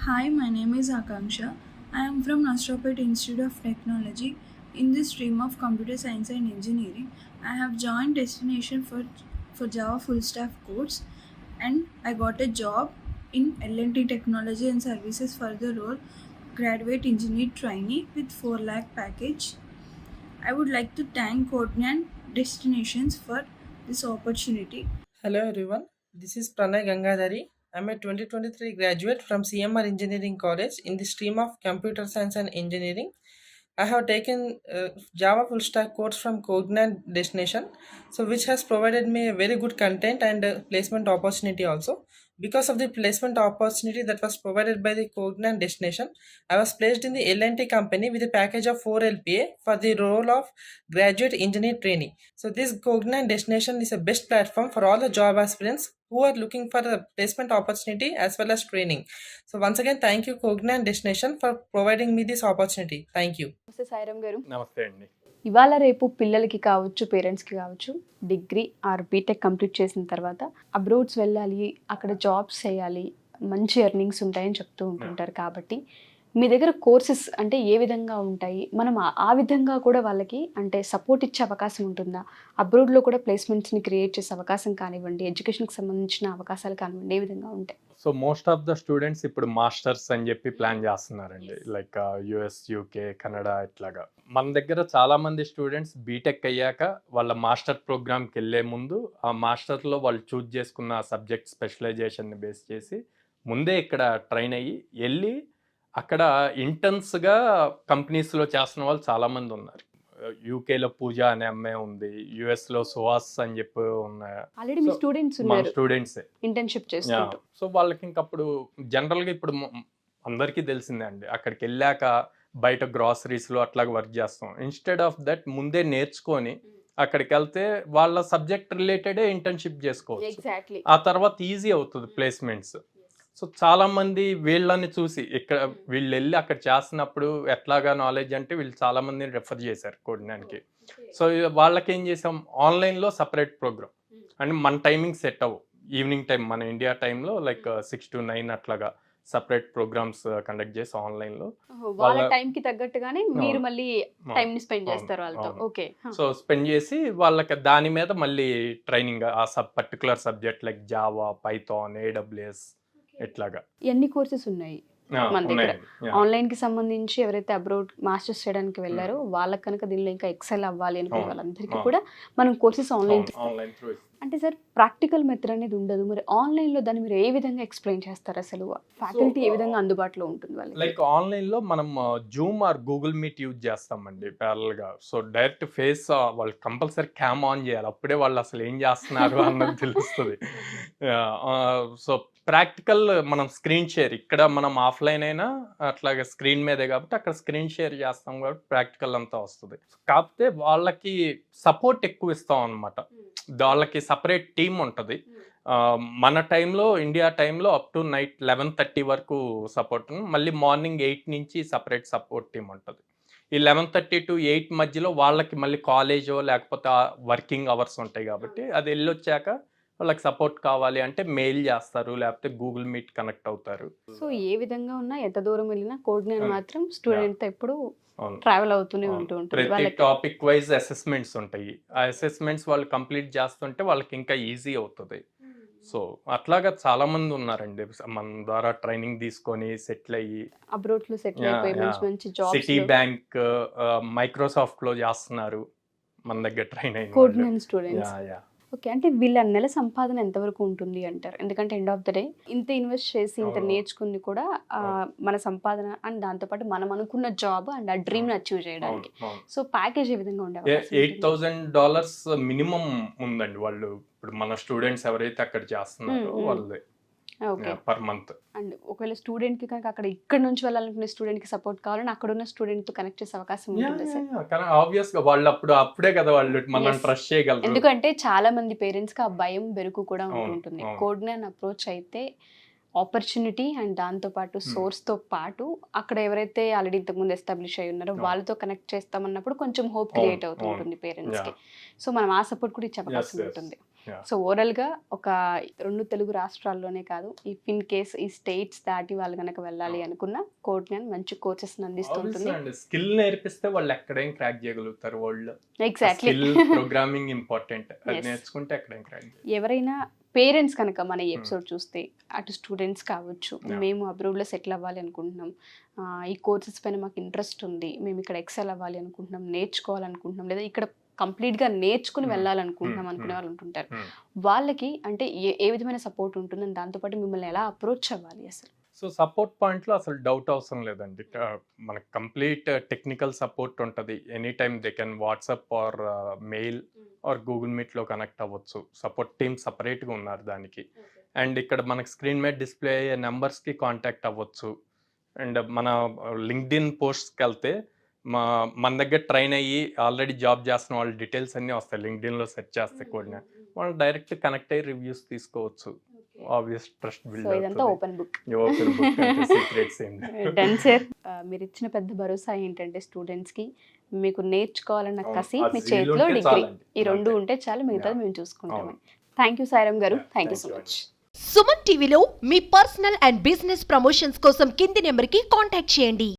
Hi, my name is Akanksha. I am from Nastropet Institute of Technology in the stream of Computer Science and Engineering. I have joined Destination for Java Full Stack course and I got a job in L&T Technology and Services for the role Graduate Engineer Trainee with 4 lakh package. I would like to thank Coordinate Destinations for this opportunity. Hello everyone, this is Pranay Gangadhari. I'm a 2023 graduate from CMR Engineering College in the stream of Computer Science and Engineering. I have taken Java full stack course from Cognite Destination, so which has provided me a very good content and placement opportunity also. Because of the placement opportunity that was provided by the Cognite Destination, I was placed in the L&T company with a package of 4 LPA for the role of graduate engineer trainee. So this Cognite Destination is a best platform for all the job aspirants who are looking for a placement opportunity as well as training. So once again, thank you Cognite Destination for providing me this opportunity. Thank you. నమస్తే సాయిరామ్ గారు. నమస్తే అండి. ఇవాళ రేపు పిల్లలకి కావచ్చు, పేరెంట్స్కి కావచ్చు, డిగ్రీ ఆర్ బీటెక్ కంప్లీట్ చేసిన తర్వాత అబ్రోడ్స్ వెళ్ళాలి, అక్కడ జాబ్స్ చేయాలి, మంచి ఎర్నింగ్స్ ఉంటాయని చెప్తూ ఉంటుంటారు. కాబట్టి మీ దగ్గర కోర్సెస్ అంటే ఏ విధంగా ఉంటాయి, మనం ఆ విధంగా కూడా వాళ్ళకి అంటే సపోర్ట్ ఇచ్చే అవకాశం ఉంటుందా, అబ్రోడ్లో కూడా ప్లేస్మెంట్స్ని క్రియేట్ చేసే అవకాశం కానివ్వండి, ఎడ్యుకేషన్కి సంబంధించిన అవకాశాలు కానివ్వండి, ఏ విధంగా ఉంటాయి? So most of the students ఇప్పుడు మాస్టర్స్ అని చెప్పి ప్లాన్ చేస్తున్నారండి. లైక్ యుఎస్, యూకే, కెనడా ఇట్లాగా. మన దగ్గర చాలా మంది స్టూడెంట్స్ బీటెక్ అయ్యాక వాళ్ళ మాస్టర్ ప్రోగ్రామ్కి వెళ్ళే ముందు ఆ మాస్టర్లో వాళ్ళు చూజ్ చేసుకున్న సబ్జెక్ట్ స్పెషలైజేషన్ని బేస్ చేసి ముందే ఇక్కడ ట్రైన్ అయ్యి వెళ్ళి అక్కడ ఇంటర్న్స్గా కంపెనీస్లో చేస్తున్న వాళ్ళు చాలామంది ఉన్నారు. యూకేలో పూజ అనే అమ్మాయి ఉంది, యుఎస్లో సుహాస్ అని చెప్పి ఉన్నాయి. ఆల్రెడీ మీ స్టూడెంట్స్ మన ఉన్నారు స్టూడెంట్సే ఇంటర్న్షిప్ చేస్తుంటారు. సో వాళ్ళకి ఇంకప్పుడు జనరల్గా ఇప్పుడు అందరికీ తెలిసిందే అండి, అక్కడికి వెళ్ళాక బయట గ్రాసరీస్లో అట్లాగా వర్క్ చేస్తాం. ఇన్స్టెడ్ ఆఫ్ దట్ ముందే నేర్చుకొని అక్కడికి వెళ్తే వాళ్ళ సబ్జెక్ట్ రిలేటెడే ఇంటర్న్షిప్ చేసుకోవచ్చు. ఎగ్జాక్ట్లీ. ఆ తర్వాత ఈజీ అవుతుంది ప్లేస్మెంట్స్. సో చాలా మంది వీళ్ళని చూసి ఇక్కడ వీళ్ళు వెళ్ళి అక్కడ చేస్తున్నప్పుడు ఎట్లాగా నాలెడ్జ్ అంటే వీళ్ళు చాలా మందిని రెఫర్ చేశారు కోడినానికి. సో వాళ్ళకి ఏం చేసాం, ఆన్లైన్లో సపరేట్ ప్రోగ్రామ్ అంటే మన టైమింగ్ సెట్ అవ్వు. ఈవినింగ్ టైం మన ఇండియా టైంలో లైక్ 6 to 9 అట్లాగా సపరేట్ ప్రోగ్రామ్స్ కండక్ట్ చేసి ఆన్లైన్లో వాళ్ళ టైం కి తగ్గట్టుగానే మీరు మళ్ళీ టైం ని స్పెండ్ చేస్తారు వాళ్ళతో. ఓకే. సో స్పెండ్ చేసి వాళ్ళకి దాని మీద మళ్ళీ ట్రైనింగ్ ఆ particular subject like Java, Python, AWS ఇట్లాగా ఎన్ని కోర్సెస్ ఉన్నాయి మన దగ్గర? ఆన్లైన్ కి సంబంధించి ఎవరైతే అబ్రోడ్ మాస్టర్స్ చేయడానికి వెళ్ళారో వాళ్ళకి కనుక దీనిలో ఇంకా ఎక్సెల్ అవ్వాలి అనుకునే వాళ్ళందరికీ కూడా మనం కోర్సెస్ ఆన్లైన్ అంటే సార్ ప్రాక్టికల్ మెథడ్ అనేది ఉండదు. మరి ఆన్లైన్ లో దాన్ని మీరు ఏ విధంగా ఎక్స్ప్లెయిన్ చేస్తారు? అసలు ఫ్యాకల్టీ ఏ విధంగా అందుబాటులో ఉంటుంది వాళ్ళకి? లైక్ ఆన్లైన్ లో మనం Zoom are Google meet use చేస్తామండి ప్యారల్ గా. సో డైరెక్ట్ ఫేస్ వాళ్ళు కంపల్సరీ క్యామ్ ఆన్ చేయాలి, అప్పుడే వాళ్ళు అసలు ఏం చేస్తున్నారు అన్నది తెలుస్తుంది. సో ప్రాక్టికల్ మనం స్క్రీన్ షేర్, ఇక్కడ మనం ఆఫ్లైన్ అయినా అట్లాగే స్క్రీన్ మీదే కాబట్టి అక్కడ స్క్రీన్ షేర్ చేస్తాం కాబట్టి ప్రాక్టికల్ అంతా వస్తుంది. కాకపోతే వాళ్ళకి సపోర్ట్ ఎక్కువ ఇస్తాం అనమాట. వాళ్ళకి సపరేట్ టీమ్ ఉంటుంది. మన టైంలో ఇండియా టైంలో అప్ టు నైట్ 11:30 వరకు సపోర్ట్, మళ్ళీ మార్నింగ్ 8 నుంచి సపరేట్ సపోర్ట్ టీమ్ ఉంటుంది. ఈ 11:30 to 8 మధ్యలో వాళ్ళకి మళ్ళీ కాలేజో లేకపోతే వర్కింగ్ అవర్స్ ఉంటాయి కాబట్టి అది వెళ్ళొచ్చాక వాళ్ళకి సపోర్ట్ కావాలి అంటే మెయిల్ చేస్తారు, లేకపోతే గూగుల్ మీట్ కనెక్ట్ అవుతారు. సో ఏ విధంగా ఉన్నా ఎంత దూరం వెళ్ళినా కోఆర్డినేట్ మాత్రం స్టూడెంట్ తో ఎప్పుడు ట్రావెల్ అవుతూనే ఉంటుంది. ప్రతి టాపిక్ వైజ్ అసెస్మెంట్స్ ఉంటాయి. ఆ అసెస్మెంట్స్ వాళ్ళు కంప్లీట్ చేస్తుంటే వాళ్ళకి ఇంకా ఈజీ అవుతుంది. సో అట్లాగా చాలా మంది ఉన్నారండి మన ద్వారా ట్రైనింగ్ తీసుకొని సెటిల్ అయ్యి అబ్రోడ్ లో సెటిల్ అయిపోయి మంచి జాబ్స్, సిటీ బ్యాంక్, మైక్రోసాఫ్ట్ లో చేస్తున్నారు మన దగ్గర ట్రైన్ అయిన కోఆర్డినేట్ స్టూడెంట్స్. ఓకే. అంటే వీళ్ళ నెల సంపాదన ఎంతవరకు ఉంటుంది అంటారు? ఎందుకంటే ఎండ్ ఆఫ్ ద డే ఇంత ఇన్వెస్ట్ చేసి ఇంత నేర్చుకుంది కూడా మన సంపాదన అండ్ దాంతోపాటు మనం అనుకున్న జాబ్ అండ్ ఆ డ్రీమ్ అచీవ్ చేయడానికి. సో ప్యాకేజ్ ఏ విధంగా ఉండే? $8,000 మినిమం ఉందండి. వాళ్ళు ఇప్పుడు మన స్టూడెంట్స్ ఎవరైతే అక్కడ చేస్తున్నారో వాళ్ళే పర్ మంత్. అండ్ ఒకవేళ స్టూడెంట్ కి కనుక అక్కడ ఇక్కడ నుంచి వెళ్ళాలనుకునే స్టూడెంట్ కి సపోర్ట్ కావాలని అక్కడ ఉన్న స్టూడెంట్ తో కనెక్ట్ చేసే అవకాశం ఉంటుంది సార్? ఆబ్వియస్ గా వాళ్ళు అప్పుడే కదా వాళ్ళు మనం ట్రస్ట్ చేయగలరు. ఎందుకంటే చాలా మంది పేరెంట్స్ కి ఆ భయం బెరుకు కూడా ఉంటుంది. కోఆర్డినేట్ అప్రోచ్ అయితే ఆపర్చునిటీ అండ్ దాంతో పాటు సోర్స్ తో పాటు అక్కడ ఎవరైతే ఆల్రెడీ ఇంతకుముందు ఎస్టాబ్లిష్ అయి ఉన్నారో వాళ్ళతో కనెక్ట్ చేస్తామన్నప్పుడు కొంచెం హోప్ క్రియేట్ అవుతూ ఉంటుంది పేరెంట్స్ కి. సో మనం ఆ సపోర్ట్ కూడా ఇచ్చే అవకాశం ఉంటుంది. Yeah. సో ఓవరాల్గా ఒక 2 తెలుగు రాష్ట్రాల్లోనే కాదు, ఇఫ్ ఇన్ కేస్ ఈ స్టేట్స్ దాటి వాళ్ళు కనుక వెళ్ళాలి అనుకున్న కోడ్ జ్ఞాన్ మంచి కోచెస్ అందిస్తుంటుంది. స్కిల్ నేర్పిస్తే వాళ్ళు ఎక్కడేం క్రాక్ చేయగలుగుతారు world. Exactly. Skill programming important, అది Yes. నేర్చుకుంటే ఎక్కడేం క్రాక్ ఎవరైనా పేరెంట్స్ కనుక మన ఈ ఎపిసోడ్ చూస్తే, అటు స్టూడెంట్స్ కావచ్చు, Yeah. మేము అబ్రాడ్లో సెటిల్ అవ్వాలి అనుకుంటున్నాం, ఈ కోర్సెస్ పైన మాకు ఇంట్రెస్ట్ ఉంది, మేము ఇక్కడ ఎక్సెల్ అవ్వాలి అనుకుంటున్నాం, నేర్చుకోవాలనుకుంటున్నాం, లేదా ఇక్కడ కంప్లీట్గా నేర్చుకుని వెళ్ళాలనుకుంటున్నాం అనుకునే వాళ్ళు ఉంటుంటారు. వాళ్ళకి అంటే ఏ విధమైన సపోర్ట్ ఉంటుందని, దాంతోపాటు మిమ్మల్ని ఎలా అప్రోచ్ అవ్వాలి అసలు? సో సపోర్ట్ పాయింట్లో అసలు డౌట్ అవసరం లేదండి. మనకు కంప్లీట్ టెక్నికల్ సపోర్ట్ ఉంటుంది. Any time they can WhatsApp or male or Google మీట్లో కనెక్ట్ అవ్వచ్చు. సపోర్ట్ టీమ్ సపరేట్గా ఉన్నారు దానికి. అండ్ ఇక్కడ మనకు స్క్రీన్ మీద డిస్ప్లే అయ్యే నెంబర్స్కి కాంటాక్ట్ అవ్వచ్చు. అండ్ మన లింక్డ్ఇన్ పోస్ట్స్కి వెళ్తే మన దగ్గర ట్రైన్ అయ్యి ఆల్రెడీ జాబ్ చేస్తున్న వాళ్ళ డీటెయిల్స్ అన్నీ వస్తాయి. లింక్డ్ఇన్లో సెర్చ్ చేస్తే కూడా వాళ్ళు డైరెక్ట్ కనెక్ట్ అయ్యి రివ్యూస్ తీసుకోవచ్చు. ఆబ్వియస్ ట్రస్ట్ బిల్డ్ సో ఇదంతా ఓపెన్ బుక్. ఓపెన్ బుక్ అంటే సీక్రెట్స్ ఏం లేవు. Done sir. మీరు ఇచ్చిన పెద్ద భరోసా ఏంటంటే స్టూడెంట్స్కి మీకు నేర్చుకోవాలన్న అవును, కసి, ఆ మీ zeal చేతిలో ఉంటే డిగ్రీ, చాలండి. ఈ 2 అంతే. ఉంటే చాలు, మిగతాది Yeah. మేము చూసుకుంటాం. అవును. థ్యాంక్ యూ సాయిరామ్ గారు, thank you Thank so you much. Suman టీవీలో మీ పర్సనల్ అండ్ బిజినెస్ ప్రమోషన్స్ కోసం కింది నెంబర్కి కాంటాక్ట్ చేయండి.